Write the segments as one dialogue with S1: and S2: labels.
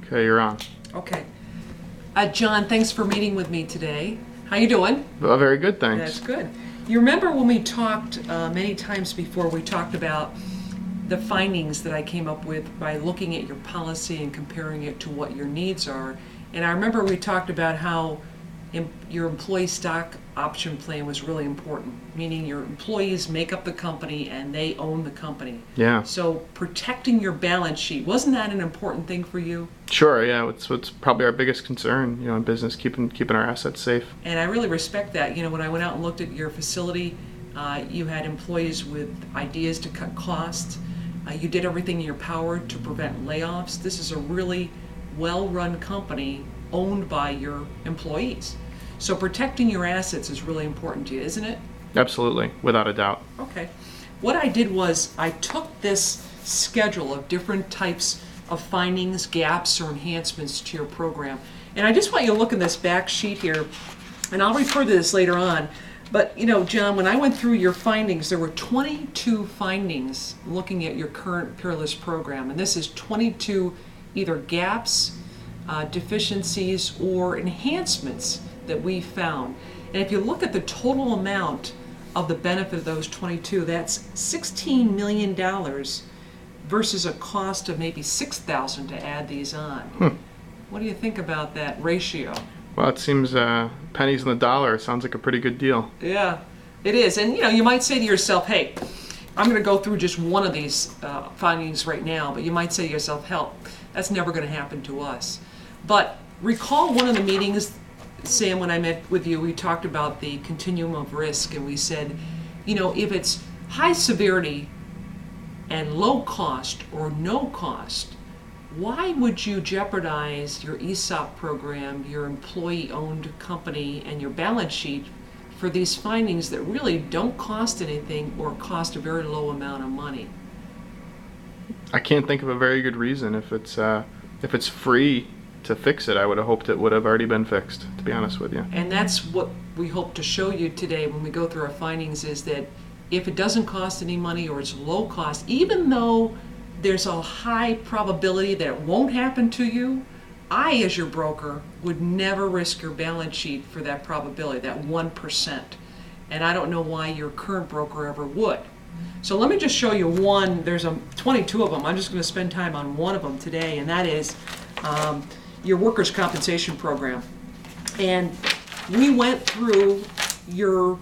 S1: Okay, you're on.
S2: Okay. John, thanks for meeting with me today. How you doing?
S1: Well, very good, thanks.
S2: That's good. You remember when we talked many times before, we talked about the findings that I came up with by looking at your policy and comparing it to what your needs are. And I remember we talked about how your employee stock option plan was really important, meaning your employees make up the company and they own the company.
S1: Yeah.
S2: So protecting your balance sheet, wasn't that an important thing for you?
S1: Sure, yeah. It's probably our biggest concern, in business, keeping our assets safe.
S2: And I really respect that. When I went out and looked at your facility, you had employees with ideas to cut costs. You did everything in your power to prevent layoffs. This is a really well-run company owned by your employees. So protecting your assets is really important to you, isn't it?
S1: Absolutely, without a doubt.
S2: Okay. What I did was I took this schedule of different types of findings, gaps, or enhancements to your program. And I just want you to look in this back sheet here, and I'll refer to this later on. But, John, when I went through your findings, there were 22 findings looking at your current peerless program. And this is 22 either gaps, deficiencies, or enhancements that we found. And if you look at the total amount of the benefit of those 22, that's $16 million versus a cost of maybe $6,000 to add these on. What do you think about that ratio?
S1: Well, it seems pennies on the dollar. It sounds like a pretty good deal.
S2: Yeah, it is. And you might say to yourself, hey, I'm going to go through just one of these findings right now, but you might say to yourself, hell, that's never going to happen to us. But recall one of the meetings, Sam, when I met with you, we talked about the continuum of risk, and we said, if it's high severity and low cost or no cost, why would you jeopardize your ESOP program, your employee-owned company, and your balance sheet for these findings that really don't cost anything or cost a very low amount of money?
S1: I can't think of a very good reason. If it's free to fix it, I would have hoped it would have already been fixed, to be honest with you.
S2: And that's what we hope to show you today when we go through our findings, is that if it doesn't cost any money or it's low cost, even though there's a high probability that it won't happen to you, I, as your broker, would never risk your balance sheet for that probability, that 1%. And I don't know why your current broker ever would. So let me just show you one. There's 22 of them. I'm just going to spend time on one of them today, and that is your workers' compensation program. And we went through your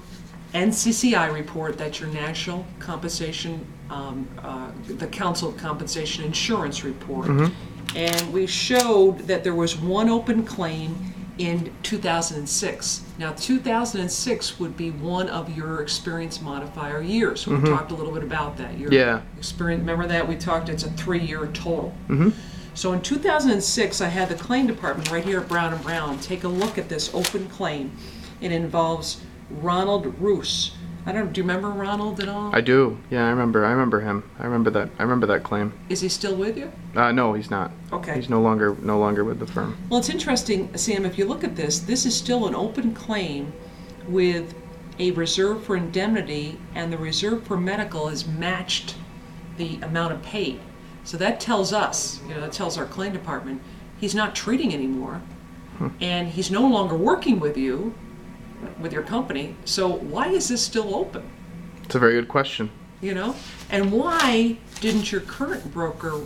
S2: NCCI report, that's your National Compensation, the Council of Compensation Insurance report. And we showed that there was one open claim in 2006. Now, 2006 would be one of your experience modifier years. So we talked a little bit about that. Your experience, remember that? We talked, it's a 3-year total. So in 2006, I had the claim department right here at Brown & Brown take a look at this open claim. It involves Ronald Roos. Do you remember Ronald at all?
S1: I do. Yeah, I remember him. I remember that claim.
S2: Is he still with you?
S1: No, he's not.
S2: Okay.
S1: He's no longer with the firm.
S2: Well, it's interesting, Sam, if you look at this is still an open claim with a reserve for indemnity, and the reserve for medical is matched the amount of paid. So that tells us, that tells our claim department, he's not treating anymore, and he's no longer working with you, with your company. So why is this still open?
S1: It's a very good question.
S2: And why didn't your current broker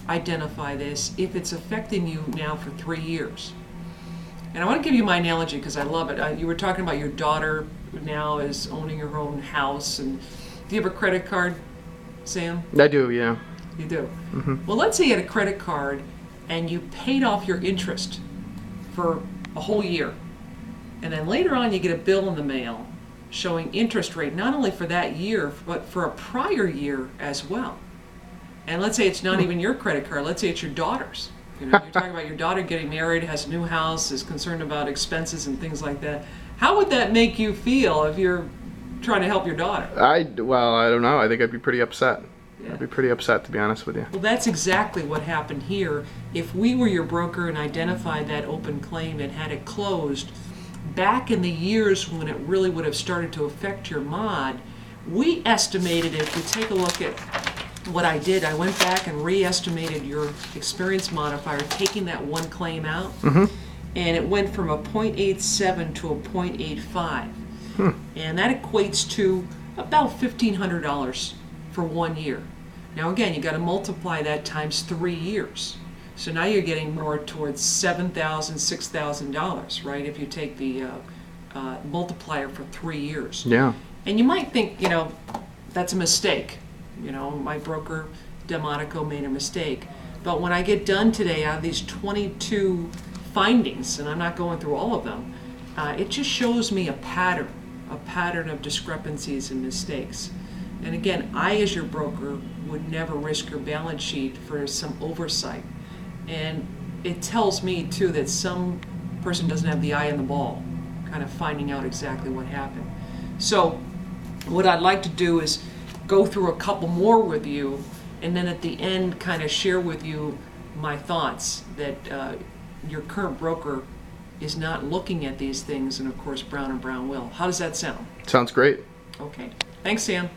S2: identify this if it's affecting you now for 3 years? And I want to give you my analogy because I love it. You were talking about your daughter now is owning her own house. And do you have a credit card, Sam?
S1: I do, yeah.
S2: You do? Well, let's say you had a credit card and you paid off your interest for a whole year. And then later on you get a bill in the mail showing interest rate not only for that year, but for a prior year as well. And let's say it's not even your credit card. Let's say it's your daughter's. You're talking about your daughter getting married, has a new house, is concerned about expenses and things like that. How would that make you feel if you're trying to help your daughter?
S1: Well, I don't know. I think I'd be pretty upset.
S2: Yeah.
S1: I'd be pretty upset, to be honest with you.
S2: Well, that's exactly what happened here. If we were your broker and identified that open claim and had it closed, back in the years when it really would have started to affect your mod, we estimated, if you take a look at what I did, I went back and re-estimated your experience modifier, taking that one claim out, and it went from a 0.87 to a 0.85. And that equates to about $1,500 for 1 year. Now again, you got to multiply that times 3 years. So now you're getting more towards $7,000, $6,000, right? If you take the multiplier for 3 years.
S1: Yeah.
S2: And you might think, that's a mistake. My broker, Delmonico, made a mistake. But when I get done today, out of these 22 findings, and I'm not going through all of them, it just shows me a pattern of discrepancies and mistakes. And again, I, as your broker, would never risk your balance sheet for some oversight. And it tells me, too, that some person doesn't have the eye on the ball, kind of finding out exactly what happened. So what I'd like to do is go through a couple more with you, and then at the end kind of share with you my thoughts that your current broker is not looking at these things, and of course Brown & Brown will. How does that sound?
S1: Sounds great.
S2: Okay. Thanks, Sam.